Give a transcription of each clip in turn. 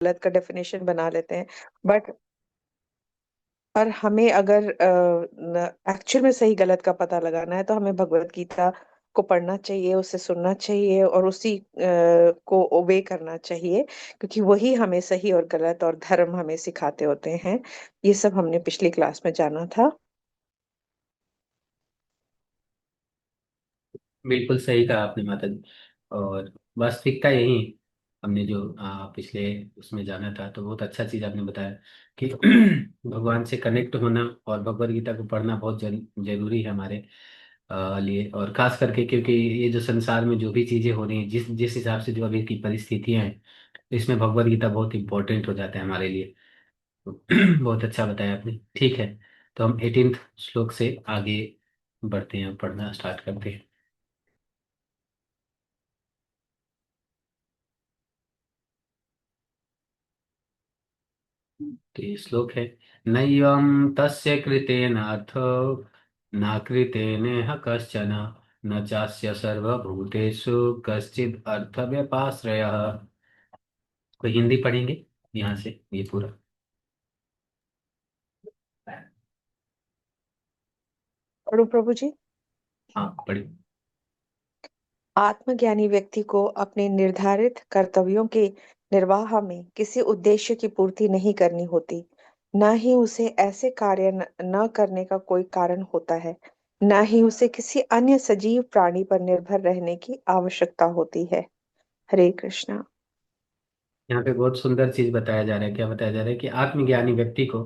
गलत का डेफिनेशन बना लेते हैं। बट और हमें अगर एक्चुअल में सही गलत का पता लगाना है तो हमें भगवत गीता को पढ़ना चाहिए, उसे सुनना चाहिए और उसी को ओबे करना चाहिए, क्योंकि वही हमें सही और गलत और धर्म हमें सिखाते होते हैं। ये सब हमने पिछली क्लास में जाना था। बिल्कुल सही कहा आपने माता जी। और वास्तविकता यही है। हमने जो पिछले उसमें जाना था, तो बहुत अच्छा चीज़ आपने बताया कि भगवान से कनेक्ट होना और भगवद गीता को पढ़ना बहुत जरूरी है हमारे लिए। और खास करके क्योंकि ये जो संसार में जो भी चीज़ें हो रही हैं, जिस जिस हिसाब से जो अभी की परिस्थितियां हैं, तो इसमें भगवद गीता बहुत इंपॉर्टेंट हो जाता है हमारे लिए। तो बहुत अच्छा बताया आपने। ठीक है, तो हम 18th श्लोक से आगे बढ़ते हैं, पढ़ना स्टार्ट करते हैं। तो ये श्लोक है। नैवं तस्य कृतेन अर्थ न कृतेनेह कश्चन न चास्य सर्वभूतेषु कश्चिद अर्थ व्यपाश्रयः। कोई हिंदी पढ़ेंगे यहाँ से ये पूरा? पढ़ो प्रभु जी। हाँ पढ़िए। आत्मज्ञानी व्यक्ति को अपने निर्धारित कर्तव्यों के निर्वाह में किसी उद्देश्य की पूर्ति नहीं करनी होती। न ही उसे ऐसे कार्य न करने का कोई कारण होता है। न ही उसे किसी अन्य सजीव प्राणी पर निर्भर रहने की आवश्यकता होती है। हरे कृष्णा। यहाँ पे बहुत सुंदर चीज बताया जा रहा है। क्या बताया जा रहा है कि आत्मज्ञानी व्यक्ति को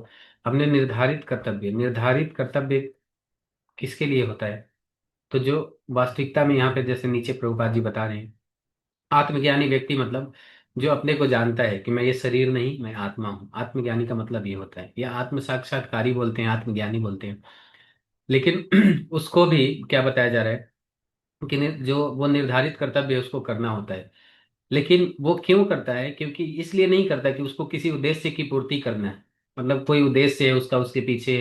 अपने निर्धारित कर्तव्य किसके लिए होता है? तो जो वास्तविकता में यहाँ पे जैसे नीचे प्रभुपाद जी बता रहे हैं, आत्मज्ञानी व्यक्ति मतलब जो अपने को जानता है कि मैं ये शरीर नहीं, मैं आत्मा हूँ। आत्मज्ञानी का मतलब ये होता है, या आत्म साक्षात्कारी बोलते हैं, आत्मज्ञानी बोलते हैं। लेकिन उसको भी क्या बताया जा रहा है कि जो वो निर्धारित कर्तव्य है उसको करना होता है। लेकिन वो क्यों करता है? क्योंकि इसलिए नहीं करता कि उसको किसी उद्देश्य की पूर्ति करना है। मतलब कोई उद्देश्य है उसका उसके पीछे,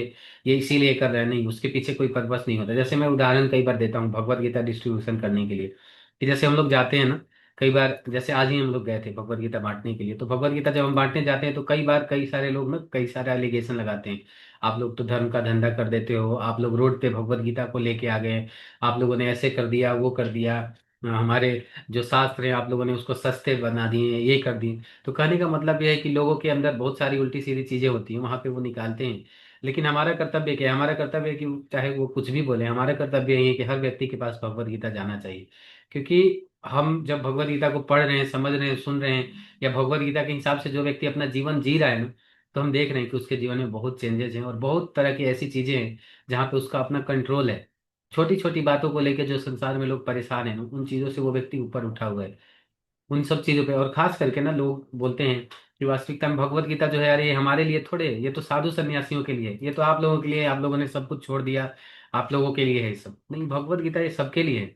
ये इसीलिए कर रहा है, नहीं, उसके पीछे कोई पर्पस नहीं होता। जैसे मैं उदाहरण कई बार देता हूँ भगवत गीता डिस्ट्रीब्यूशन करने के लिए, कि जैसे हम लोग जाते हैं ना, कई बार जैसे आज ही हम लोग गए थे भगवत गीता बांटने के लिए। तो भगवत गीता जब हम बांटने जाते हैं तो कई बार कई सारे लोग ना कई सारे एलिगेशन लगाते हैं। आप लोग तो धर्म का धंधा कर देते हो, आप लोग रोड पे भगवत गीता को लेके आ गए, आप लोगों ने ऐसे कर दिया वो कर दिया, हमारे जो शास्त्र है आप लोगों ने उसको सस्ते बना दिए, ये कर दिए। तो कहने का मतलब यह है कि लोगों के अंदर बहुत सारी उल्टी सीधी चीजें होती हैं, वहां पे वो निकालते हैं। लेकिन हमारा कर्तव्य क्या है? हमारा कर्तव्य है कि चाहे वो कुछ भी बोले, हमारा कर्तव्य यही है कि हर व्यक्ति के पास भगवत गीता जाना चाहिए। क्योंकि हम जब भगवत गीता को पढ़ रहे हैं, समझ रहे हैं, सुन रहे हैं, या भगवत गीता के हिसाब से जो व्यक्ति अपना जीवन जी रहा है ना, तो हम देख रहे हैं कि उसके जीवन में बहुत चेंजेस हैं और बहुत तरह की ऐसी चीजें हैं जहाँ पे उसका अपना कंट्रोल है। छोटी छोटी बातों को लेकर जो संसार में लोग परेशान हैं ना, उन चीजों से वो व्यक्ति ऊपर उठा हुआ है। उन सब चीजों पे, और खास करके ना लोग बोलते हैं कि वास्तविकता में भगवत गीता जो है, अरे ये हमारे लिए थोड़े, ये तो साधु सन्यासियों के लिए, ये तो आप लोगों के लिए, आप लोगों ने सब कुछ छोड़ दिया, आप लोगों के लिए है ये सब। नहीं, भगवत गीता ये सबके लिए है।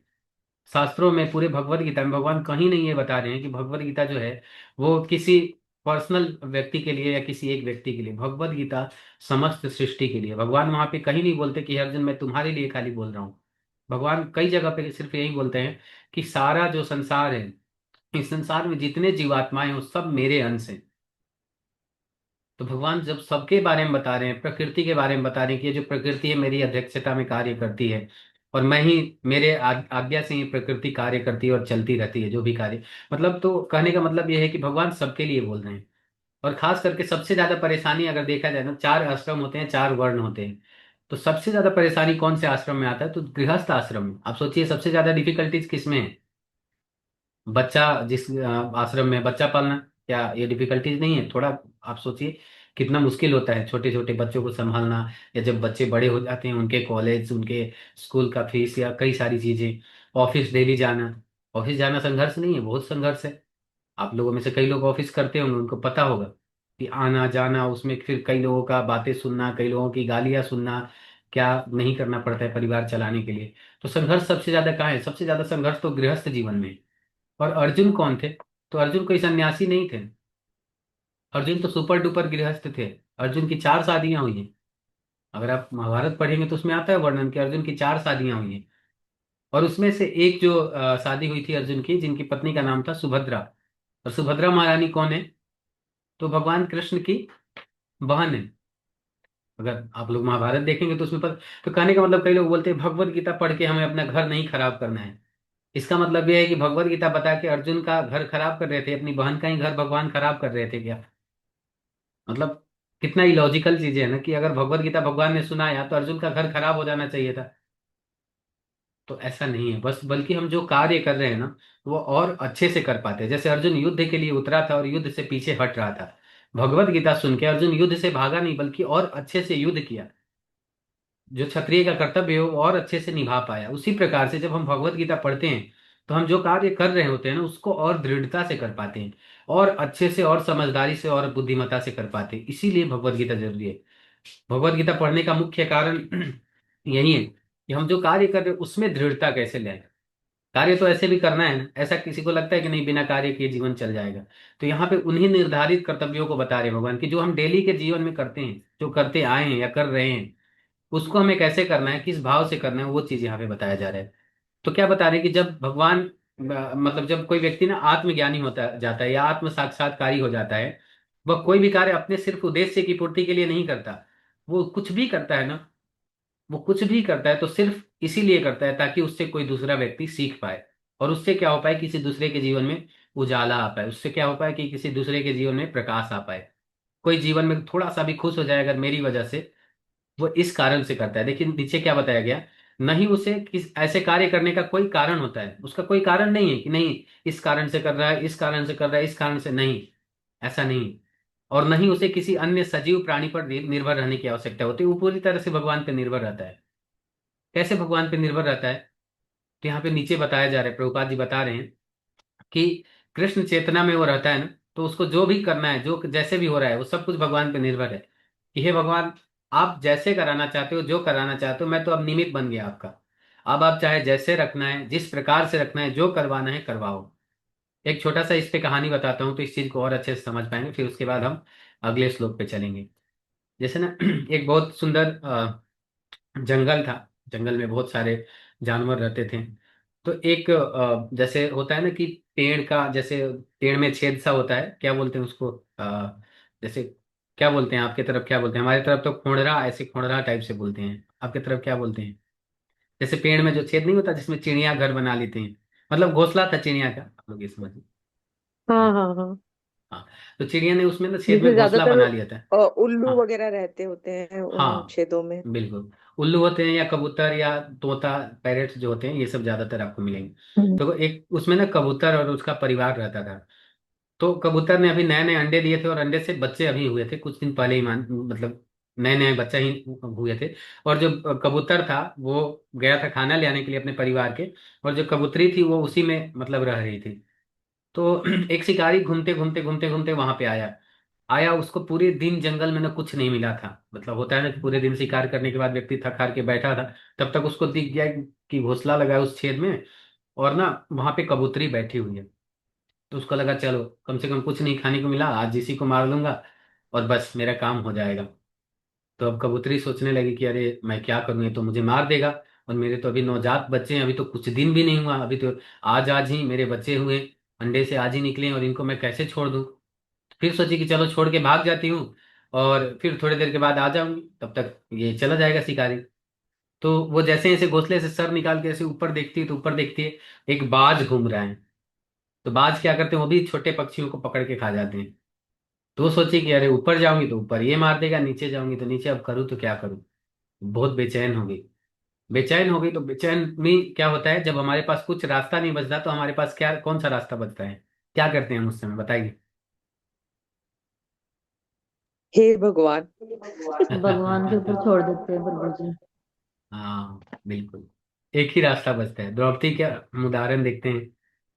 शास्त्रों में, पूरे भगवत गीता में भगवान कहीं नहीं ये बता रहे हैं कि भगवत गीता जो है वो किसी पर्सनल व्यक्ति के लिए या किसी एक व्यक्ति के लिए। भगवत गीता समस्त सृष्टि के लिए। भगवान वहां पे कहीं नहीं बोलते कि अर्जुन मैं तुम्हारे लिए खाली बोल रहा हूँ। भगवान कई जगह पे सिर्फ यही बोलते हैं कि सारा जो संसार है, इस संसार में जितने जीवात्माएं हैं वो सब मेरे अंश हैं। तो भगवान जब सबके बारे में बता रहे हैं, प्रकृति के बारे में बता रहे हैं कि ये जो प्रकृति है मेरी अध्यक्षता में कार्य करती है, और मैं ही, मेरे आज्ञा से ये प्रकृति कार्य करती है और चलती रहती है जो भी कार्य। मतलब तो कहने का मतलब ये है कि भगवान सबके लिए बोल रहे हैं। और खास करके सबसे ज्यादा परेशानी अगर देखा जाए ना, चार आश्रम होते हैं, चार वर्ण होते हैं, तो सबसे ज्यादा परेशानी कौन से आश्रम में आता है? तो गृहस्थ आश्रम में। आप सोचिए सबसे ज्यादा डिफिकल्टीज किस में है? बच्चा जिस आश्रम में बच्चा पालना, क्या ये डिफिकल्टीज नहीं है थोड़ा? आप सोचिए कितना मुश्किल होता है छोटे छोटे बच्चों को संभालना, या जब बच्चे बड़े हो जाते हैं उनके कॉलेज, उनके स्कूल का फीस, या कई सारी चीजें, ऑफिस डेली जाना। ऑफिस जाना संघर्ष नहीं है? बहुत संघर्ष है। आप लोगों में से कई लोग ऑफिस करते होंगे, उनको पता होगा कि आना जाना, उसमें फिर कई लोगों का बातें सुनना, कई लोगों की गालियां सुनना, क्या नहीं करना पड़ता है परिवार चलाने के लिए। तो संघर्ष सबसे ज्यादा कहाँ है? सबसे ज्यादा संघर्ष तो गृहस्थ जीवन में है। और अर्जुन कौन थे? तो अर्जुन कोई सन्यासी नहीं थे। अर्जुन तो सुपर डुपर गृहस्थ थे। अर्जुन की चार शादियां हुई हैं। अगर आप महाभारत पढ़ेंगे तो उसमें आता है वर्णन कि अर्जुन की चार शादियां हुई हैं। और उसमें से एक जो शादी हुई थी अर्जुन की, जिनकी पत्नी का नाम था सुभद्रा। और सुभद्रा महारानी कौन है? तो भगवान कृष्ण की बहन है। अगर आप लोग महाभारत देखेंगे तो उसमें पर, तो कहने का मतलब, कई लोग बोलते हैं भगवत गीता पढ़ के हमें अपना घर नहीं खराब करना है। इसका मतलब यह है कि भगवत गीता बता के अर्जुन का घर खराब कर रहे थे, अपनी बहन का ही घर भगवान खराब कर रहे थे क्या? मतलब कितना इलॉजिकल चीज है ना, कि अगर भगवत गीता भगवान ने सुनाया तो अर्जुन का घर खराब हो जाना चाहिए था। तो ऐसा नहीं है, बस बल्कि हम जो कार्य कर रहे हैं ना, वो और अच्छे से कर पाते हैं। जैसे अर्जुन युद्ध के लिए उतरा था और युद्ध से पीछे हट रहा था, भगवत गीता सुन के अर्जुन युद्ध से भागा नहीं, बल्कि और अच्छे से युद्ध किया। जो क्षत्रिय का कर्तव्य है वो और अच्छे से निभा पाया। उसी प्रकार से जब हम भगवत गीता पढ़ते हैं, तो हम जो कार्य कर रहे होते हैं ना, उसको और दृढ़ता से कर पाते हैं, और अच्छे से और समझदारी से और बुद्धिमत्ता से कर पाते हैं। इसीलिए भगवत गीता जरूरी है। भगवत गीता पढ़ने का मुख्य कारण यही है कि हम जो कार्य कर रहे हैं उसमें दृढ़ता कैसे लाएं। कार्य तो ऐसे भी करना है ना, ऐसा किसी को लगता है कि नहीं बिना कार्य किए जीवन चल जाएगा? तो यहाँ पे उन्हीं निर्धारित कर्तव्यों को बता रहे हैं भगवान, की जो हम डेली के जीवन में करते हैं, जो करते आए हैं या कर रहे हैं, उसको हमें कैसे करना है, किस भाव से करना है, वो चीज यहाँ पे बताया जा रहा है। तो क्या बता रहे हैं कि जब भगवान मतलब जब कोई व्यक्ति ना आत्मज्ञानी होता जाता है या आत्म साक्षात्कारी हो जाता है, वह कोई भी कार्य अपने सिर्फ उद्देश्य की पूर्ति के लिए नहीं करता। वो कुछ भी करता है ना, वो कुछ भी करता है तो सिर्फ इसीलिए करता है ताकि उससे कोई दूसरा व्यक्ति सीख पाए, और उससे क्या हो पाए, किसी दूसरे के जीवन में उजाला आ पाए, उससे क्या हो पाए कि किसी दूसरे के जीवन में प्रकाश आ पाए। कोई जीवन में थोड़ा सा भी खुश हो जाए अगर मेरी वजह से, वो इस कारण से करता है। लेकिन नीचे क्या बताया गया, नहीं उसे किस ऐसे कार्य करने का कोई कारण होता है, उसका कोई कारण नहीं है कि नहीं इस कारण से कर रहा है, इस कारण से कर रहा है, इस कारण से नहीं, ऐसा नहीं। और नहीं उसे किसी अन्य सजीव प्राणी पर निर्भर रहने की आवश्यकता होती है, वो पूरी तरह से भगवान पर निर्भर रहता है। कैसे भगवान पर निर्भर रहता है? तो यहाँ पे नीचे बताया जा रहा है, प्रभुपाद जी बता रहे हैं कि कृष्ण चेतना में वो रहता है ना, तो उसको जो भी करना है, जो जैसे भी हो रहा है, वो सब कुछ भगवान पे निर्भर है कि हे भगवान, आप जैसे कराना चाहते हो, जो कराना चाहते हो, मैं तो अब निमित्त बन गया आपका। अब आप चाहे जैसे रखना है, जिस प्रकार से रखना है, जो करवाना है करवाओ। एक छोटा सा इस पे कहानी बताता हूँ तो इस चीज को और अच्छे से समझ पाएंगे, फिर उसके बाद हम अगले श्लोक पे चलेंगे। जैसे ना एक बहुत सुंदर जंगल था। जंगल में बहुत सारे जानवर रहते थे। तो एक जैसे होता है ना कि पेड़ का, जैसे पेड़ में छेद सा होता है, क्या बोलते हैं उसको, जैसे क्या बोलते हैं, आपके तरफ क्या बोलते हैं? हमारी तरफ तो खोड़रा, ऐसे खोड़रा टाइप से बोलते हैं। आपके तरफ क्या बोलते हैं? जैसे पेड़ में जो छेद नहीं होता जिसमें चिड़िया घर बना लेते हैं, मतलब घोंसला था चिड़िया का, आप लोग ये समझिए। हाँ हाँ हाँ। हाँ, तो चिड़िया ने उसमें ना छेद में जिसमें घोंसला ज्यादातर बना लिया था। उल्लू हाँ वगैरह रहते होते हैं उन हाँ, छेदों में। बिल्कुल। उल्लू होते हैं या कबूतर या तोता, पैरेट्स जो होते हैं, ये सब ज्यादातर आपको मिलेंगे। हम्म। तो एक उसमें ना कबूतर और उसका परिवार रहता था। तो कबूतर ने अभी नए नए अंडे दिए थे और अंडे से बच्चे अभी हुए थे कुछ दिन पहले ही, मान मतलब नए नए बच्चा ही हुए थे। और जो कबूतर था वो गया था खाना ले आने के लिए अपने परिवार के, और जो कबूतरी थी वो उसी में मतलब रह रही थी। तो एक शिकारी घूमते घूमते घूमते घूमते वहां पे आया। आया, उसको पूरे दिन जंगल में ना कुछ नहीं मिला था। मतलब होता है ना कि पूरे दिन शिकार करने के बाद व्यक्ति थक हार के बैठा था, तब तक उसको दिख गया कि घोंसला लगा है उस छेद में, और ना वहां पे कबूतरी बैठी हुई है। तो उसको लगा चलो कम से कम कुछ नहीं खाने को मिला, आज इसी को मार लूंगा और बस मेरा काम हो जाएगा। तो अब कबूतरी सोचने लगी कि अरे मैं क्या करूं, ये तो मुझे मार देगा, और मेरे तो अभी नवजात बच्चे हैं, अभी तो कुछ दिन भी नहीं हुआ, अभी तो आज आज ही मेरे बच्चे हुए, अंडे से आज ही निकले हैं, और इनको मैं कैसे छोड़ दूं? फिर सोची कि चलो छोड़ के भाग जाती हूँ, और फिर थोड़ी देर के बाद आ जाऊंगी, तब तक ये चला जाएगा शिकारी। तो वो जैसे ऐसे घोंसले से सर निकाल के ऐसे ऊपर देखती है, तो ऊपर देखती है एक बाज घूम रहा है। तो बाज क्या करते हैं, वो भी छोटे पक्षियों को पकड़ के खा जाते हैं। तो वो सोची कि अरे ऊपर जाऊंगी तो ऊपर ये मार देगा, नीचे जाऊंगी तो नीचे, अब करूँ तो क्या करूँ? बहुत बेचैन हो गई। बेचैन हो गई तो बेचैन में क्या होता है, जब हमारे पास कुछ रास्ता नहीं बचता तो हमारे पास क्या, कौन सा रास्ता बचता है? क्या करते हैं हम उस समय, बताइए। हे भगवान। भगवान के ऊपर छोड़ देते हैं प्रभु जी। हाँ बिल्कुल, एक ही रास्ता बचता है। द्रौपदी का हम उदाहरण देखते हैं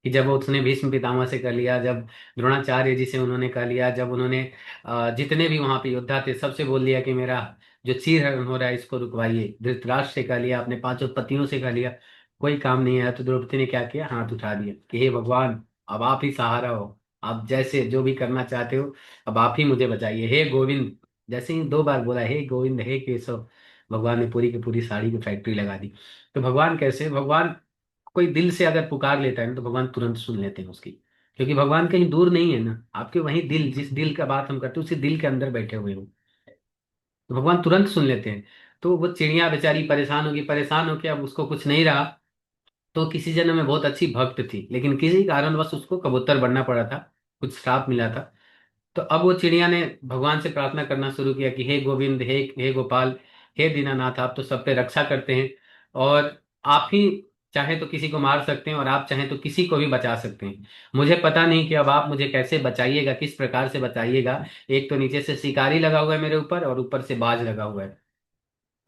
कि जब उसने भीष्म पितामह से कर लिया, जब द्रोणाचार्य जी से उन्होंने कर लिया, जब उन्होंने जितने भी वहां पे योद्धा थे सबसे बोल दिया कि मेरा जो चीरहरण हो रहा है इसको रुकवाइए, धृतराष्ट्र से कर लिया, अपने पांचों पतियों से कर लिया, कोई काम नहीं आया। तो द्रौपदी ने क्या किया, हाथ उठा दिया कि हे भगवान, अब आप ही सहारा हो, आप जैसे जो भी करना चाहते हो, अब आप ही मुझे बचाइए, हे गोविंद। जैसे ही दो बार बोला हे गोविंद हे केशव, भगवान ने पूरी की पूरी साड़ी की फैक्ट्री लगा दी। तो भगवान कैसे, भगवान कोई दिल से अगर पुकार लेता है ना तो भगवान तुरंत सुन लेते हैं उसकी। क्योंकि भगवान कहीं दूर नहीं है ना, आपके वहीं दिल, जिस दिल का बात हम करते हैं उसी दिल के अंदर बैठे हुए हो, तो भगवान तुरंत सुन लेते हैं। तो वो चिड़िया बेचारी परेशान होगी, परेशान होकर अब उसको कुछ नहीं रहा, तो किसी जन्म में बहुत अच्छी भक्त थी, लेकिन किसी कारणवश उसको कबूतर बनना पड़ा था, कुछ श्राप मिला था। तो अब वो चिड़िया ने भगवान से प्रार्थना करना शुरू किया कि हे गोविंद, हे गोपाल, हे दीनानाथ, आप तो सब पे रक्षा करते हैं, और आप ही चाहे तो किसी को मार सकते हैं और आप चाहे तो किसी को भी बचा सकते हैं। मुझे पता नहीं कि अब आप मुझे कैसे बचाइएगा, किस प्रकार से बचाइएगा। एक तो नीचे से शिकारी लगा हुआ है मेरे ऊपर, और ऊपर से बाज लगा हुआ है,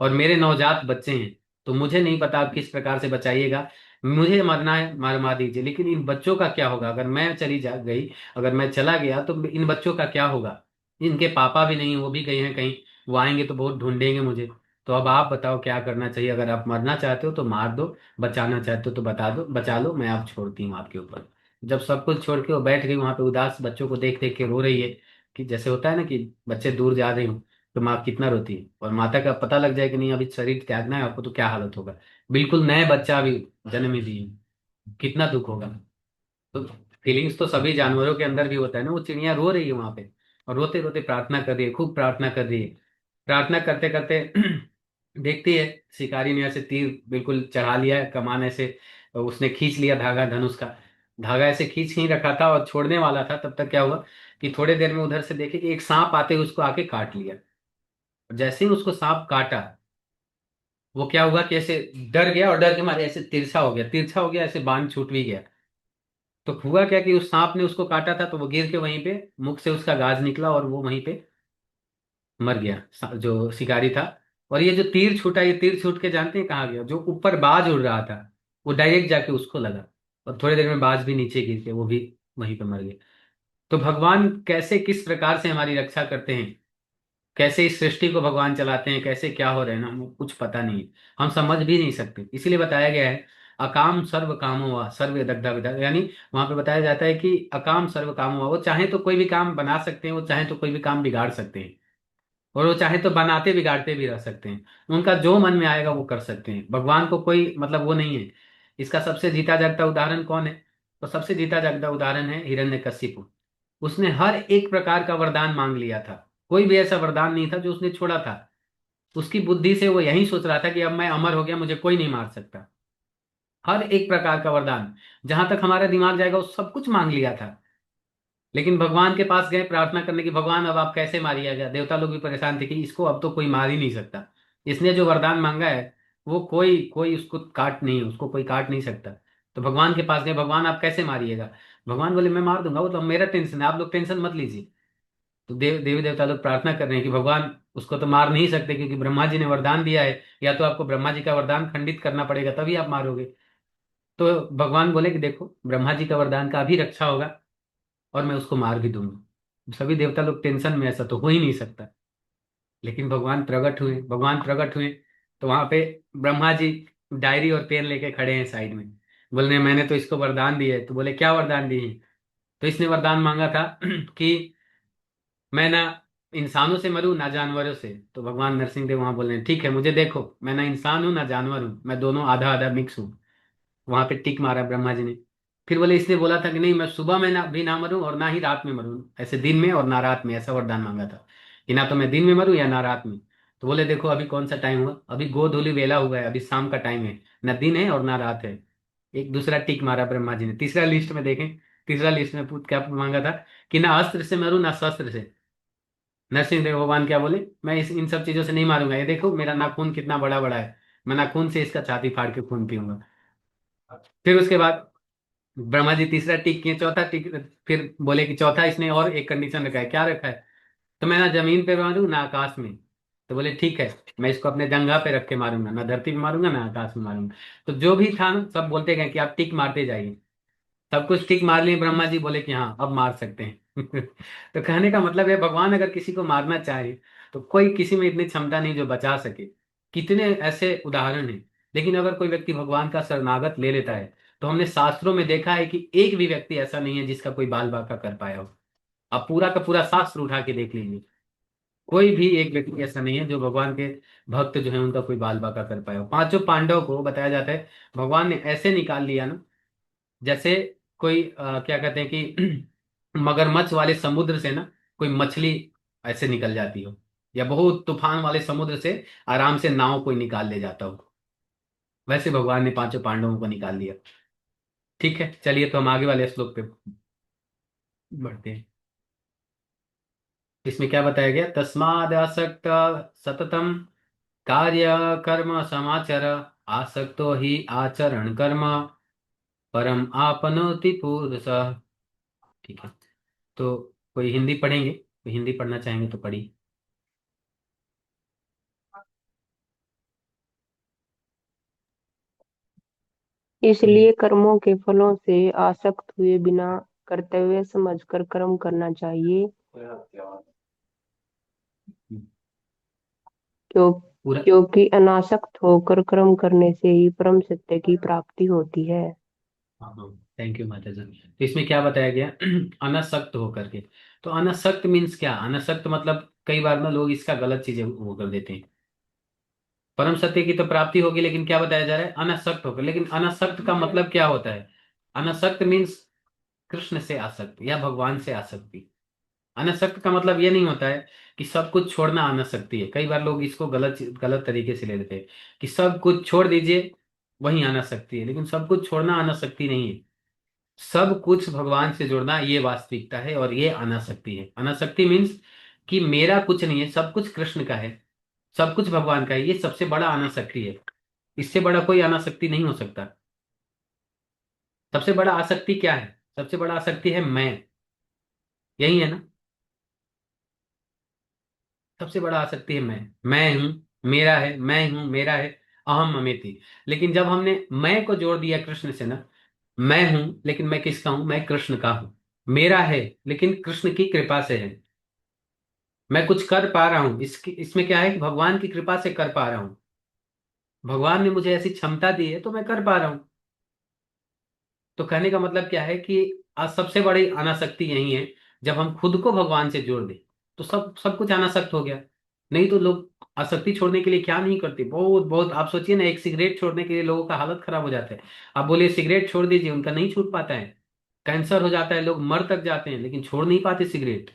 और मेरे नवजात बच्चे हैं, तो मुझे नहीं पता आप किस प्रकार से बचाइएगा। मुझे मरना है, मार दीजिए, लेकिन इन बच्चों का क्या होगा? अगर मैं चली जा गई, अगर मैं चला गया तो इन बच्चों का क्या होगा? इनके पापा भी नहीं, वो भी गए हैं कहीं, वो आएंगे तो बहुत ढूंढेंगे मुझे। तो अब आप बताओ क्या करना चाहिए? अगर आप मरना चाहते हो तो मार दो, बचाना चाहते हो तो बता दो, बचा लो, मैं आप छोड़ती हूँ आपके ऊपर। जब सब कुछ छोड़ के वो बैठ गई वहां पे, उदास बच्चों को देख देख के रो रही है, कि जैसे होता है ना कि बच्चे दूर जा रहे हो तो माँ कितना रोती है, और माता का पता लग जाए कि नहीं अभी शरीर त्यागना है आपको, तो क्या हालत होगा। बिल्कुल नए बच्चा अभी जन्म ही दिए, कितना दुख होगा। तो फीलिंग्स तो सभी जानवरों के अंदर भी होता है ना। वो चिड़िया रो रही है वहां पे, और रोते रोते प्रार्थना कर रही है, खूब प्रार्थना कर रही है। प्रार्थना करते करते देखती है शिकारी ने ऐसे तीर बिल्कुल चढ़ा लिया है, कमान ऐसे उसने खींच लिया, धागा धनुष का धागा ऐसे खींच ही रखा था और छोड़ने वाला था। तब तक क्या हुआ कि थोड़ी देर में उधर से देखे कि एक सांप आते हुए उसको आके काट लिया। जैसे ही उसको सांप काटा, वो क्या हुआ कि ऐसे डर गया, और डर के मारे ऐसे तिरछा हो गया, तिरछा हो गया, ऐसे बाण छूट भी गया। तो हुआ क्या कि उस सांप ने उसको काटा था, तो वो गिर के वहीं पे मुख से उसका गाज निकला, और वो वहीं पे मर गया, जो शिकारी था। और ये जो तीर छूटा, ये तीर छूट के जानते हैं कहाँ गया? जो ऊपर बाज उड़ रहा था, वो डायरेक्ट जाके उसको लगा, और थोड़ी देर में बाज भी नीचे गिर के वो भी वहीं पे मर गया। तो भगवान कैसे, किस प्रकार से हमारी रक्षा करते हैं, कैसे इस सृष्टि को भगवान चलाते हैं, कैसे क्या हो रहे हैं ना, हमको कुछ पता नहीं है, हम समझ भी नहीं सकते। इसीलिए बताया गया है अकाम सर्व कामो वा सर्व दग्धा विदा, यानी वहां पे बताया जाता है कि अकाम सर्व कामो वा, वो चाहे तो कोई भी काम बना सकते हैं, वो चाहे तो कोई भी काम बिगाड़ सकते हैं, और वो चाहे तो बनाते बिगाड़ते भी रह सकते हैं। उनका जो मन में आएगा वो कर सकते हैं। भगवान को कोई मतलब वो नहीं है। इसका सबसे जीता जागता उदाहरण कौन है? तो सबसे जीता जागता उदाहरण है हिरण्यकशिपु। उसने हर एक प्रकार का वरदान मांग लिया था, कोई भी ऐसा वरदान नहीं था जो उसने छोड़ा था। उसकी बुद्धि से वो यही सोच रहा था कि अब मैं अमर हो गया, मुझे कोई नहीं मार सकता। हर एक प्रकार का वरदान, जहां तक हमारा दिमाग जाएगा, वो सब कुछ मांग लिया था। लेकिन भगवान के पास गए प्रार्थना करने की, भगवान अब आप कैसे मारिएगा? देवता लोग भी परेशान थे कि इसको अब तो कोई मार ही नहीं सकता, इसने जो वरदान मांगा है वो कोई कोई उसको काट नहीं, उसको कोई काट नहीं सकता। तो भगवान के पास गए, भगवान आप कैसे मारिएगा? भगवान बोले मैं मार दूंगा, वो तो मेरा टेंशन है, आप लोग टेंशन मत लीजिए। तो देवी देवता लोग प्रार्थना कर रहे हैं कि भगवान उसको तो मार नहीं सकते, क्योंकि ब्रह्मा जी ने वरदान दिया है, या तो आपको ब्रह्मा जी का वरदान खंडित करना पड़ेगा तभी आप मारोगे। तो भगवान बोले कि देखो ब्रह्मा जी का वरदान का भी रक्षा होगा, और मैं उसको मार भी दूंगा। सभी देवता लोग टेंशन में, ऐसा तो हो ही नहीं सकता। लेकिन भगवान प्रकट हुए, तो वहां पे ब्रह्मा जी डायरी और पेन लेके खड़े हैं साइड में, बोल रहे हैं मैंने तो इसको वरदान दिया है। तो बोले क्या वरदान दिए हैं? तो इसने वरदान मांगा था कि मैं ना इंसानों से मरूं ना जानवरों से। तो भगवान नरसिंह देव वहां बोल रहे हैं ठीक है, मुझे देखो, मैं ना इंसान हूं ना जानवर हूं, मैं दोनों आधा आधा मिक्स हूं। वहां पे टिक मारा ब्रह्मा जी ने। फिर बोले इसने बोला था कि नहीं, मैं सुबह में ना भी ना मरूं और ना ही रात में मरूं, ऐसे दिन में और ना रात में, ऐसा वरदान मांगा था कि ना तो मैं दिन में मरूं या ना रात में। तो बोले देखो अभी कौन सा टाइम हुआ, अभी गोधूली वेला हुआ है, अभी शाम का टाइम है, ना दिन है और ना रात है। एक दूसरा टिक मारा ब्रह्मा जी ने। तीसरा लिस्ट में देखें, तीसरा लिस्ट में क्या मांगा था कि ना अस्त्र से मरूं ना शस्त्र से। नरसिंह देव भगवान क्या बोले, मैं इन सब चीजों से नहीं मारूंगा, ये देखो मेरा नाखून कितना बड़ा बड़ा है, मैं नाखून से इसका छाती फाड़ के खून पीऊंगा। फिर उसके बाद ब्रह्मा जी तीसरा टिक किए, चौथा टिक, फिर बोले कि चौथा इसने और एक कंडीशन रखा है। क्या रखा है? तो मैं ना जमीन पे मारूं ना आकाश में। तो बोले ठीक है, मैं इसको अपने जंघा पे रख के मारूंगा, ना धरती पे मारूंगा ना आकाश में मारूंगा। तो जो भी था ना, सब बोलते गए कि आप टिक मारते जाइए। सब कुछ टिक मार लिए, ब्रह्मा जी बोले कि हाँ अब मार सकते हैं। तो कहने का मतलब है भगवान अगर किसी को मारना चाहे तो कोई किसी में इतनी क्षमता नहीं जो बचा सके। कितने ऐसे उदाहरण हैं। लेकिन अगर कोई व्यक्ति भगवान का शरणागत ले लेता है, तो हमने शास्त्रों में देखा है कि एक भी व्यक्ति ऐसा नहीं है जिसका कोई बाल बांका कर पाया हो। आप पूरा का पूरा शास्त्र उठा के देख लीजिए, कोई भी एक व्यक्ति ऐसा नहीं है जो भगवान के भक्त जो है उनका कोई बाल बांका कर पाया हो। पांचों पांडव को बताया जाता है भगवान ने ऐसे निकाल लिया ना, जैसे कोई क्या कहते हैं कि मगरमच्छ वाले समुद्र से ना कोई मछली ऐसे निकल जाती हो, या बहुत तूफान वाले समुद्र से आराम से नाव कोई निकाल ले जाता हो, वैसे भगवान ने पांचों पांडवों को निकाल लिया। ठीक है, चलिए तो हम आगे वाले श्लोक पे बढ़ते हैं। इसमें क्या बताया गया, तस्माद आसक्त सततम कार्य कर्म समाचर, आसक्तो ही आचरण कर्म परम आपनोति पुरुष। ठीक है, तो कोई हिंदी पढ़ेंगे, कोई हिंदी पढ़ना चाहेंगे तो पढ़िए। इसलिए कर्मों के फलों से आसक्त हुए बिना कर्तव्य समझकर कर्म करना चाहिए। क्यों पूरा। क्योंकि अनासक्त होकर कर्म करने से ही परम सत्य की प्राप्ति होती है। हाँ हाँ, थैंक यू माता जी। तो इसमें क्या बताया गया, अनासक्त होकर के। तो अनासक्त मीन्स क्या, अनासक्त मतलब कई बार ना लोग इसका गलत चीजें वो कर देते हैं। परम सत्य की तो प्राप्ति होगी, लेकिन क्या बताया जा रहा है, अनासक्त होकर। लेकिन अनासक्त का मतलब क्या होता है, अनासक्त मीन्स कृष्ण से आसक्ति या भगवान से आसक्ति। अनासक्त का मतलब ये नहीं होता है कि सब कुछ छोड़ना अनासक्ति है। कई बार लोग इसको गलत गलत तरीके से ले लेते हैं कि सब कुछ छोड़ दीजिए वही अनासक्ति है, लेकिन सब कुछ छोड़ना अनासक्ति नहीं है। सब कुछ भगवान से जुड़ना ये वास्तविकता है, और ये अनासक्ति है। अनासक्ति मीन्स कि मेरा कुछ नहीं है, सब कुछ कृष्ण का है, सब कुछ भगवान का है। ये सबसे बड़ा अनासक्ति है, इससे बड़ा कोई अनासक्ति नहीं हो सकता। सबसे बड़ा आसक्ति क्या है, सबसे बड़ा आसक्ति है मैं, यही है ना। सबसे बड़ा आसक्ति है मैं हूं, मेरा है, मैं हूं, मेरा है, अहम ममेति। लेकिन जब हमने मैं को जोड़ दिया कृष्ण से ना, मैं हूं लेकिन मैं किसका हूं, मैं कृष्ण का हूं। मेरा है लेकिन कृष्ण की कृपा से है। मैं कुछ कर पा रहा हूं, इसमें क्या है कि भगवान की कृपा से कर पा रहा हूं। भगवान ने मुझे ऐसी क्षमता दी है तो मैं कर पा रहा हूं। तो कहने का मतलब क्या है कि आज सबसे बड़ी अनासक्ति यही है, जब हम खुद को भगवान से जोड़ दें तो सब सब कुछ अनासक्त हो गया। नहीं तो लोग आसक्ति छोड़ने के लिए क्या नहीं करते, बहुत बहुत। आप सोचिए ना, एक सिगरेट छोड़ने के लिए लोगों का हालत खराब हो जाता है। आप बोलिए सिगरेट छोड़ दीजिए, उनका नहीं छूट पाता है। कैंसर हो जाता है, लोग मर तक जाते हैं, लेकिन छोड़ नहीं पाते सिगरेट।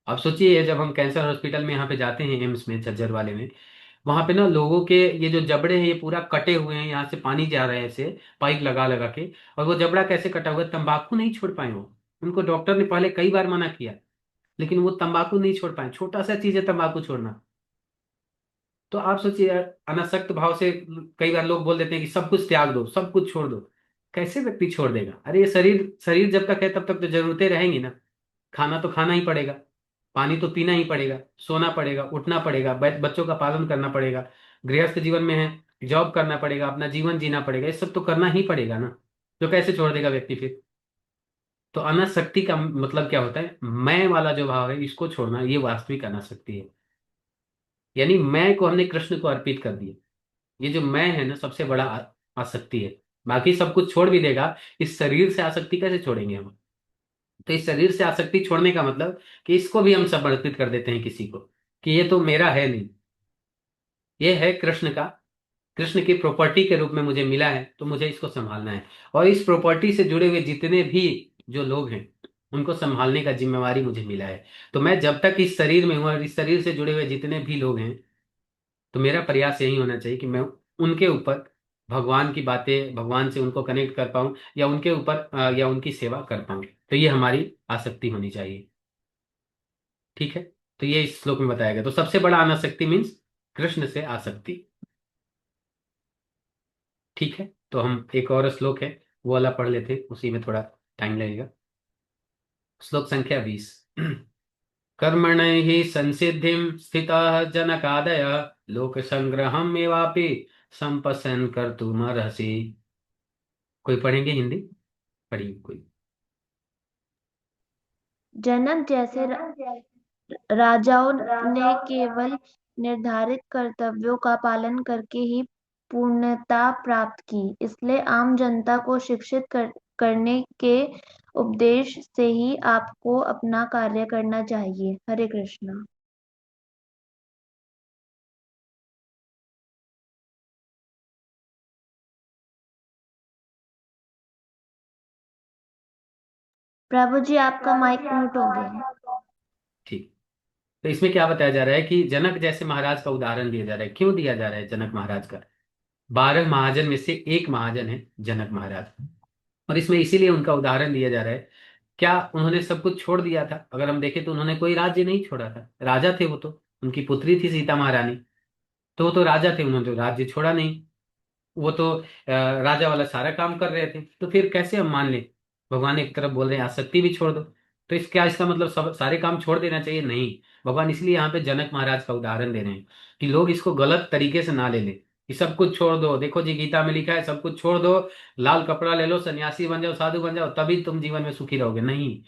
आप सोचिए, जब हम कैंसर हॉस्पिटल में यहाँ पे जाते हैं, एम्स में, झज्जर वाले में, वहां पे ना लोगों के ये जो जबड़े हैं ये पूरा कटे हुए हैं, यहाँ से पानी जा रहा है ऐसे पाइप लगा लगा के। और वो जबड़ा कैसे कटा हुआ है, तंबाकू नहीं छोड़ पाए वो। उनको डॉक्टर ने पहले कई बार मना किया, लेकिन वो तंबाकू नहीं छोड़ पाए। छोटा सा चीज है तंबाकू छोड़ना। तो आप सोचिए यार, अनासक्त भाव से कई बार लोग बोल देते हैं कि सब कुछ त्याग दो, सब कुछ छोड़ दो। कैसे व्यक्ति छोड़ देगा, अरे ये शरीर शरीर जब तक है तब तक तो जरूरतें रहेंगी ना। खाना तो खाना ही पड़ेगा, पानी तो पीना ही पड़ेगा, सोना पड़ेगा, उठना पड़ेगा, बच्चों का पालन करना पड़ेगा, गृहस्थ जीवन में है, जॉब करना पड़ेगा, अपना जीवन जीना पड़ेगा, ये सब तो करना ही पड़ेगा ना। तो कैसे छोड़ देगा व्यक्ति फिर। तो अनासक्ति का मतलब क्या होता है, मैं वाला जो भाव है इसको छोड़ना, ये वास्तविक अनासक्ति है। यानी मैं को हमने कृष्ण को अर्पित कर दिया। ये जो मैं है ना, सबसे बड़ा आसक्ति है। बाकी सब कुछ छोड़ भी देगा, इस शरीर से आसक्ति कैसे छोड़ेंगे हम। तो इस शरीर से आसक्ति छोड़ने का मतलब कि इसको भी हम समर्पित कर देते हैं किसी को, कि ये तो मेरा है नहीं, ये है कृष्ण का, कृष्ण की प्रॉपर्टी के रूप में मुझे मिला है, तो मुझे इसको संभालना है। और इस प्रॉपर्टी से जुड़े हुए जितने भी जो लोग हैं उनको संभालने का जिम्मेवारी मुझे मिला है। तो मैं जब तक इस शरीर में हूं और इस शरीर से जुड़े हुए जितने भी लोग हैं, तो मेरा प्रयास यही होना चाहिए कि मैं उनके ऊपर भगवान की बातें, भगवान से उनको कनेक्ट कर पाऊं, या उनके ऊपर या उनकी सेवा कर पाऊं। तो ये हमारी आसक्ति होनी चाहिए। ठीक है, तो ये इस श्लोक में बताया गया। तो सबसे बड़ा अनासक्ति मीन्स कृष्ण से आसक्ति। ठीक है, तो हम एक और श्लोक है वो वाला पढ़ लेते हैं, उसी में थोड़ा टाइम लगेगा। श्लोक संख्या 20। कर्मण ही संसिधिम स्थितः जनकादय लोक संग्रहम एवापि संपसन कर तुम रहसी। कोई पढ़ेंगे हिंदी, पढ़िए कोई। जनक जैसे राजाओं ने केवल निर्धारित कर्तव्यों का पालन करके ही पूर्णता प्राप्त की, इसलिए आम जनता को शिक्षित करने के उपदेश से ही आपको अपना कार्य करना चाहिए। हरे कृष्णा। प्रभु जी आपका माइक म्यूट हो गया है। ठीक। तो इसमें क्या बताया जा रहा है कि जनक जैसे महाराज का उदाहरण दिया जा रहा है। क्यों दिया जा रहा है जनक महाराज का? 12 महाजन में से एक महाजन है जनक महाराज। और इसमें इसीलिए उनका उदाहरण दिया जा रहा है। क्या उन्होंने सब कुछ छोड़ दिया था? अगर हम देखें तो उन्होंने कोई राज्य नहीं छोड़ा था। राजा थे वो तो, उनकी पुत्री थी सीता महारानी, तो वो तो राजा थे, उन्होंने तो राज्य छोड़ा नहीं। वो तो राजा वाला सारा काम कर रहे थे। तो फिर कैसे हम मान लें? भगवान एक तरफ बोल रहे हैं आसक्ति भी छोड़ दो, तो क्या इसका मतलब सब सारे काम छोड़ देना चाहिए? नहीं। भगवान इसलिए यहाँ पे जनक महाराज का उदाहरण दे रहे हैं कि लोग इसको गलत तरीके से ना ले लें कि सब कुछ छोड़ दो। देखो जी, गीता में लिखा है सब कुछ छोड़ दो, लाल कपड़ा ले लो, सन्यासी बन जाओ, साधु बन जाओ, तभी तुम जीवन में सुखी रहोगे। नहीं।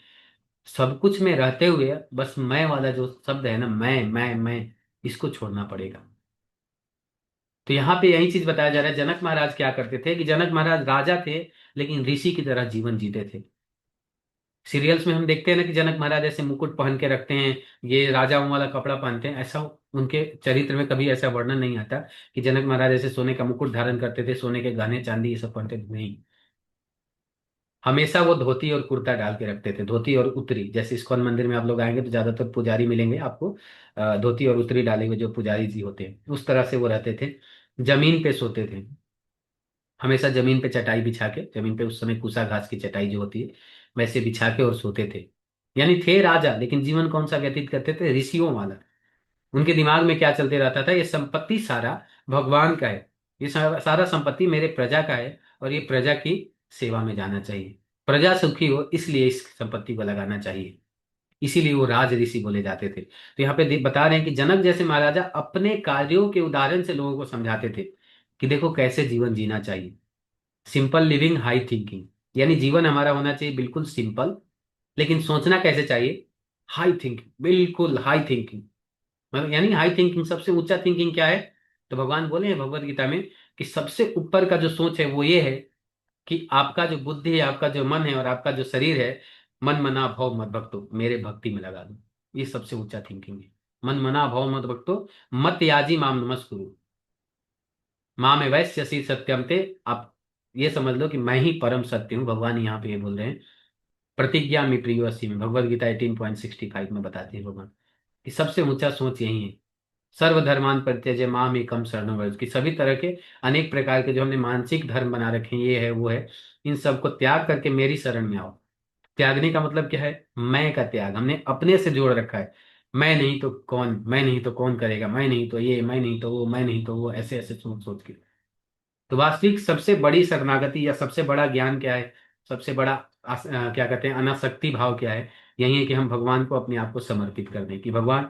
सब कुछ में रहते हुए बस मैं वाला जो शब्द है ना, मैं, इसको छोड़ना पड़ेगा। तो यहाँ पे यही चीज बताया जा रहा है। जनक महाराज क्या करते थे कि जनक महाराज राजा थे, लेकिन ऋषि की तरह जीवन जीते थे। सीरियल्स में हम देखते हैं ना कि जनक महाराज ऐसे मुकुट पहन के रखते हैं, ये राजाओं वाला कपड़ा पहनते हैं। ऐसा उनके चरित्र में कभी ऐसा वर्णन नहीं आता कि जनक महाराज ऐसे सोने का मुकुट धारण करते थे, सोने के गहने चांदी ये सब पहनते थे। नहीं। हमेशा वो धोती और कुर्ता डाल के रखते थे, धोती और उत्तरी। जैसे इस्कॉन मंदिर में आप लोग आएंगे तो ज्यादातर पुजारी मिलेंगे आपको धोती और उत्तरी डाले हुए, जो पुजारी जी होते हैं उस तरह से वो रहते थे। जमीन पे सोते थे, हमेशा जमीन पे चटाई बिछा के, जमीन पे उस समय कुसा घास की चटाई जो होती है वैसे बिछा के और सोते थे। यानी थे राजा, लेकिन जीवन कौन सा व्यतीत करते थे? ऋषियों वाला। उनके दिमाग में क्या चलते रहता था? ये संपत्ति सारा भगवान का है, ये सारा संपत्ति मेरे प्रजा का है, और ये प्रजा की सेवा में जाना चाहिए। प्रजा सुखी हो इसलिए इस संपत्ति को लगाना चाहिए। इसीलिए वो राज ऋषि बोले जाते थे। तो यहाँ पे बता रहे हैं कि जनक जैसे महाराजा अपने कार्यों के उदाहरण से लोगों को समझाते थे कि देखो कैसे जीवन जीना चाहिए। सिंपल लिविंग हाई थिंकिंग, यानी जीवन हमारा होना चाहिए बिल्कुल सिंपल, लेकिन सोचना कैसे चाहिए? हाई थिंकिंग, बिल्कुल हाई थिंकिंग। मतलब यानी हाई थिंकिंग, सबसे ऊंचा थिंकिंग क्या है? तो भगवान बोले हैं भगवत गीता में कि सबसे ऊपर का जो सोच है वो ये है कि आपका जो बुद्धि है, आपका जो मन है और आपका जो शरीर है, मन मना भव मत भक्तो, मेरे भक्ति में लगा दो। ये सबसे ऊंचा थिंकिंग है। मन मना भव मत भक्तो, मत याजी माम नमस्कुरु, माँ में वैश्य सी सत्यम ते। आप ये समझ लो कि मैं ही परम सत्य हूँ। भगवान यहाँ पे ये बोल रहे हैं। प्रतिज्ञा में प्रियोसी में, भगवत गीता 18.65 में बताते हैं भगवान कि सबसे ऊंचा सोच यही है। सर्वधर्मान परित्यज्य माम एकम शरणं व्रज, कि सभी तरह के अनेक प्रकार के जो हमने मानसिक धर्म बना रखे हैं, ये है वो है, इन सबको त्याग करके मेरी शरण में आओ। त्यागने का मतलब क्या है? मैं का त्याग हमने अपने से जोड़ रखा है। मैं नहीं तो कौन, मैं नहीं तो कौन करेगा, मैं नहीं तो ये, मैं नहीं तो वो, मैं नहीं तो वो, ऐसे ऐसे सोच सोच के। तो वास्तविक सबसे बड़ी शरणागति या सबसे बड़ा ज्ञान क्या है? सबसे बड़ा क्या कहते हैं, अनासक्ति भाव क्या है? यही है कि हम भगवान को अपने आप को समर्पित कर दें कि भगवान,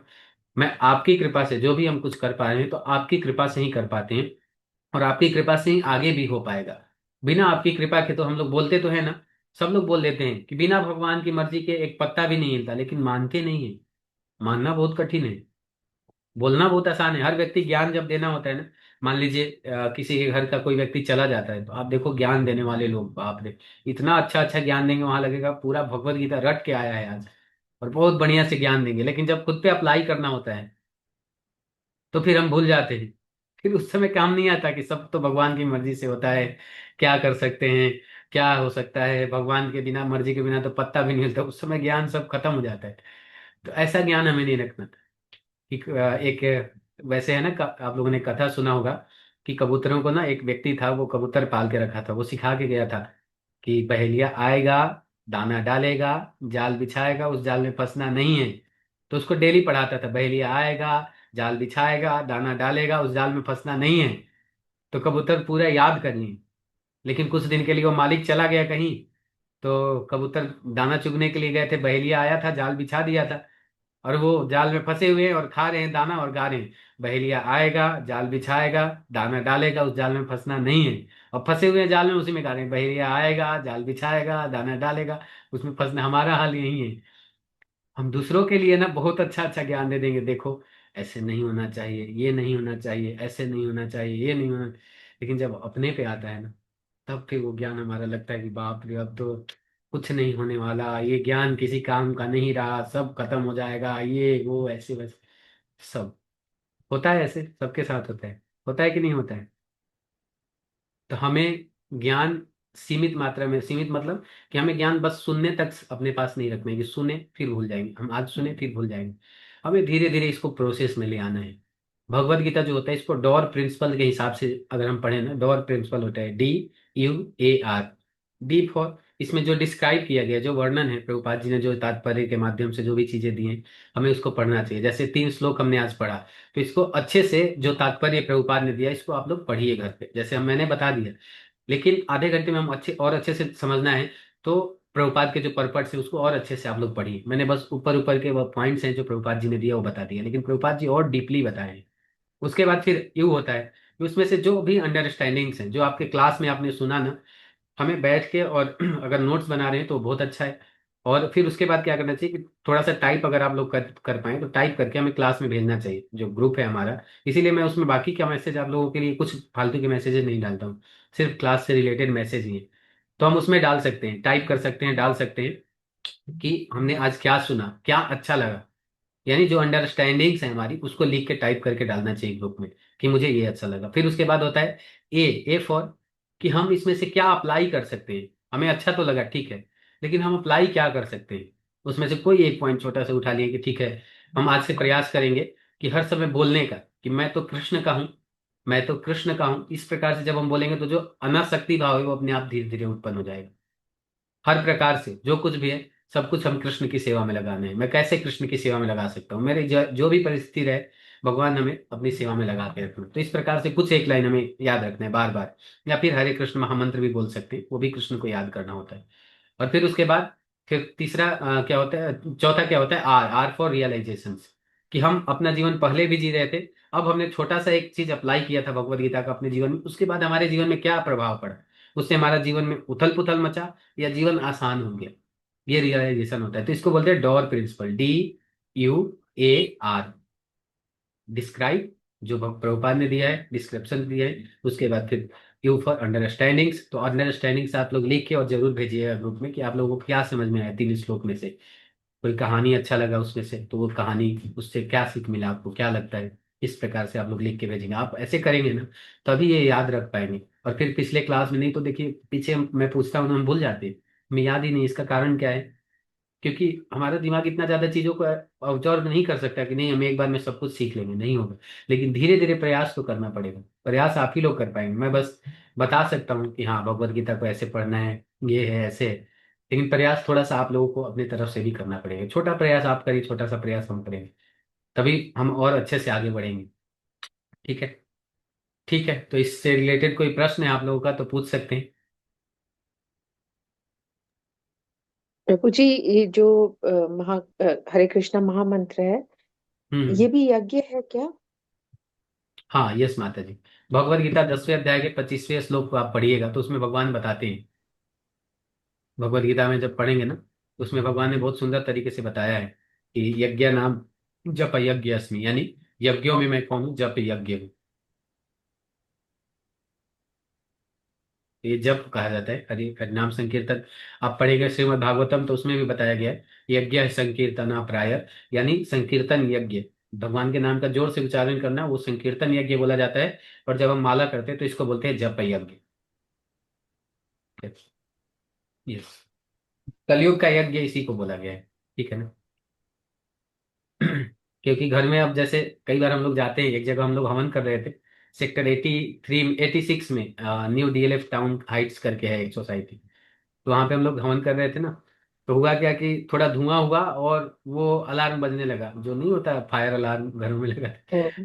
मैं आपकी कृपा से जो भी हम कुछ कर पा रहे हैं तो आपकी कृपा से ही कर पाते हैं, और आपकी कृपा से ही आगे भी हो पाएगा। बिना आपकी कृपा के तो हम लोग बोलते तो है ना, सब लोग बोल देते हैं कि बिना भगवान की मर्जी के एक पत्ता भी नहीं हिलता, लेकिन मानते नहीं है। मानना बहुत कठिन है, बोलना बहुत आसान है। हर व्यक्ति ज्ञान जब देना होता है ना, मान लीजिए किसी के घर का कोई व्यक्ति चला जाता है, तो आप देखो ज्ञान देने वाले लोग, बाप रे, इतना अच्छा अच्छा ज्ञान देंगे, वहां लगेगा पूरा भगवत गीता रट के आया है आज, और बहुत बढ़िया से ज्ञान देंगे। लेकिन जब खुद पे अप्लाई करना होता है तो फिर हम भूल जाते हैं। फिर उस समय काम नहीं आता कि सब तो भगवान की मर्जी से होता है, क्या कर सकते हैं, क्या हो सकता है, भगवान के बिना, मर्जी के बिना तो पत्ता भी नहीं हिलता। उस समय ज्ञान सब खत्म हो जाता है। तो ऐसा ज्ञान हमें नहीं रखना। एक वैसे है ना, आप लोगों ने कथा सुना होगा कि कबूतरों को ना, एक व्यक्ति था वो कबूतर पाल के रखा था, वो सिखा के गया था कि पहेलिया आएगा, दाना डालेगा, जाल बिछाएगा, उस जाल में फंसना नहीं है। तो उसको डेली पढ़ाता था, पहेलिया आएगा, जाल बिछाएगा, दाना डालेगा, उस जाल में फंसना नहीं है। तो कबूतर पूरा याद कर लिए। लेकिन कुछ दिन के लिए वो मालिक चला गया कहीं, तो कबूतर दाना चुगने के लिए गए थे, बहेलिया आया था, जाल बिछा दिया था, और वो जाल में फंसे हुए हैं और खा रहे हैं दाना और गा रहे हैं, बहेलिया आएगा, जाल बिछाएगा, दाना डालेगा, उस जाल में फंसना नहीं है। और फंसे हुए हैं जाल में, उसी में गा रहे हैं, बहेलिया आएगा, जाल बिछाएगा, दाना डालेगा, उसमें फंसना। हमारा हाल यही है। हम दूसरों के लिए ना बहुत अच्छा अच्छा ज्ञान दे देंगे, देखो ऐसे नहीं होना चाहिए, ये नहीं होना चाहिए, ऐसे नहीं होना चाहिए, ये नहीं होना। लेकिन जब अपने पे आता है ना, तब फिर वो ज्ञान हमारा लगता है कि बाप रे, अब तो कुछ नहीं होने वाला, ये ज्ञान किसी काम का नहीं रहा, सब खत्म हो जाएगा, ये वो ऐसे वैसे। सब होता है, ऐसे सबके साथ होता है कि नहीं होता है? तो हमें ज्ञान सीमित मात्रा में, सीमित मतलब कि हमें ज्ञान बस सुनने तक अपने पास नहीं रखना है कि सुने फिर भूल जाएंगे, हम आज सुने फिर भूल जाएंगे। हमें धीरे धीरे इसको प्रोसेस में ले आना है। भगवत गीता जो होता है इसको डॉर प्रिंसिपल के हिसाब से अगर हम पढ़े ना, डॉर प्रिंसिपल होता है DUAR, डी फॉर, इसमें जो डिस्क्राइब किया गया, जो वर्णन है प्रभुपाद जी ने जो तात्पर्य के माध्यम से जो भी चीजें दी हैं, हमें उसको पढ़ना चाहिए। जैसे 3 श्लोक हमने आज पढ़ा, तो इसको अच्छे से जो तात्पर्य प्रभुपाद ने दिया इसको आप लोग पढ़िए घर पे, जैसे हम मैंने बता दिया। लेकिन आधे घंटे में हम अच्छे से समझना है, तो प्रभुपाद के जो पर्पट है उसको और अच्छे से आप लोग पढ़िए। मैंने बस ऊपर ऊपर के वो पॉइंट्स हैं जो प्रभुपाद जी ने दिया वो बता दिया, लेकिन प्रभुपाद जी और डीपली बताए हैं। उसके बाद फिर यू होता है कि उसमें से जो भी अंडरस्टैंडिंग्स हैं जो आपके क्लास में आपने सुना ना, हमें बैठ के और अगर नोट्स बना रहे हैं तो बहुत अच्छा है। और फिर उसके बाद क्या करना चाहिए कि थोड़ा सा टाइप अगर आप लोग कर पाए तो टाइप करके हमें क्लास में भेजना चाहिए, जो ग्रुप है हमारा। इसीलिए मैं उसमें बाकी का मैसेज आप लोगों के लिए कुछ फालतू के मैसेजेस नहीं डालता हूँ, सिर्फ क्लास से रिलेटेड मैसेज ही है। तो हम उसमें डाल सकते हैं, टाइप कर सकते हैं, डाल सकते हैं कि हमने आज क्या सुना, क्या अच्छा लगा, यानी जो अंडरस्टैंडिंग्स है हमारी उसको लिख के टाइप करके डालना चाहिए ग्रुप में कि मुझे ये अच्छा लगा। फिर उसके बाद होता है ए फॉर, कि हम इसमें से क्या अप्लाई कर सकते हैं। हमें अच्छा तो लगा ठीक है, लेकिन हम अप्लाई क्या कर सकते हैं। उसमें से कोई एक पॉइंट छोटा सा उठा लिए कि ठीक है, हम आज से प्रयास करेंगे कि हर समय बोलने का कि मैं तो कृष्ण का हूँ, मैं तो कृष्ण का हूँ। इस प्रकार से जब हम बोलेंगे तो जो अनासक्ति भाव है वो अपने आप धीरे धीरे उत्पन्न हो जाएगा। हर प्रकार से जो कुछ भी है सब कुछ हम कृष्ण की सेवा में लगाने हैं। मैं कैसे कृष्ण की सेवा में लगा सकता हूँ, मेरी जो भी परिस्थिति रहे, भगवान हमें अपनी सेवा में लगा के रखना। तो इस प्रकार से कुछ एक लाइन हमें याद रखना है बार बार, या फिर हरे कृष्ण महामंत्र भी बोल सकते हैं, वो भी कृष्ण को याद करना होता है। और फिर उसके बाद फिर तीसरा क्या होता है, चौथा क्या होता है, आर फॉर रियलाइजेशन, कि हम अपना जीवन पहले भी जी रहे थे, अब हमने छोटा सा एक चीज अप्लाई किया था भगवत गीता का अपने जीवन में, उसके बाद हमारे जीवन में क्या प्रभाव पड़ा, उससे हमारा जीवन में उथल पुथल मचा या जीवन आसान हो गया। ये रियलाइजेशन होता है। तो इसको बोलते हैं डॉर प्रिंसिपल, DUAR, डिस्क्राइब, जो प्रभुपाद ने दिया है, डिस्क्रिप्शन दिया है। उसके बाद फिर यू फॉर अंडरस्टैंडिंग्स, तो अंडरस्टैंडिंग्स आप लोग लिख के और जरूर भेजिएगा ग्रुप में कि आप लोगों को क्या समझ में आया 3 श्लोक में से। कोई कहानी अच्छा लगा उसमें से तो वो कहानी, उससे क्या सीख मिला आपको, क्या लगता है, इस प्रकार से आप लोग लिख के भेजेंगे। आप ऐसे करेंगे ना तभी ये याद रख पाएंगे। और फिर पिछले क्लास में, नहीं तो देखिए पीछे मैं पूछता हूँ ना, हम भूल जाते हैं, हमें याद ही नहीं। इसका कारण क्या है, क्योंकि हमारा दिमाग इतना ज्यादा चीजों को ऑब्जर्व नहीं कर सकता कि नहीं हम एक बार में सब कुछ सीख लेंगे, नहीं होगा। लेकिन धीरे धीरे प्रयास तो करना पड़ेगा, प्रयास आप ही लोग कर पाएंगे। मैं बस बता सकता हूँ कि हाँ भगवत गीता को ऐसे पढ़ना है, ये है ऐसे है, लेकिन प्रयास थोड़ा सा आप लोगों को अपनी तरफ से भी करना पड़ेगा। छोटा प्रयास आप करिए, छोटा सा प्रयास हम करेंगे, तभी हम और अच्छे से आगे बढ़ेंगे। ठीक है। ठीक है, तो इससे रिलेटेड कोई प्रश्न है आप लोगों का तो पूछ सकते हैं। प्रभु जी, ये जो हरे कृष्णा महामंत्र है, हम्म। ये भी यज्ञ है क्या? हाँ यस माता जी, भगवत गीता 10वें अध्याय के 25वें श्लोक को आप पढ़िएगा तो उसमें भगवान बताते हैं। भगवत गीता में जब पढ़ेंगे ना तो उसमें भगवान ने बहुत सुंदर तरीके से बताया है कि यज्ञ नाम जप यज्ञ अस्मि, यानी यज्ञों में मैं कौन हूँ, जप यज्ञ हूँ। ये जप कहा जाता है, हरि हरि नाम संकीर्तन। आप पढ़ेंगे श्रीमद् भागवतम तो उसमें भी बताया गया है यज्ञ संकीर्तना प्राय, यानी संकीर्तन यज्ञ, भगवान के नाम का जोर से उच्चारण करना, वो संकीर्तन यज्ञ बोला जाता है। और जब हम माला करते हैं तो इसको बोलते हैं जप यज्ञ। यस, कलयुग का यज्ञ इसी को बोला गया है। ठीक है ना। क्योंकि घर में अब जैसे कई बार हम लोग जाते हैं, एक जगह हम लोग हवन कर रहे थे, सेक्टर 86 में, न्यू DLF टाउन हाइट्स करके है एक सोसाइटी, तो वहां पे हम लोग हवन कर रहे थे ना। तो हुआ क्या कि थोड़ा धुआं हुआ और वो अलार्म बजने लगा, जो नहीं होता फायर अलार्म घरों में लगा,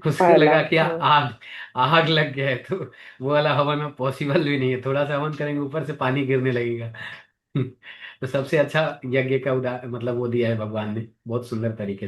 उसको लगा पाला। कि आग आग लग गया है। तो वो वाला हवन में पॉसिबल भी नहीं है, थोड़ा सा हवन करेंगे ऊपर से पानी गिरने लगेगा। तो सबसे अच्छा यज्ञ का मतलब वो दिया है भगवान ने बहुत सुंदर तरीके से।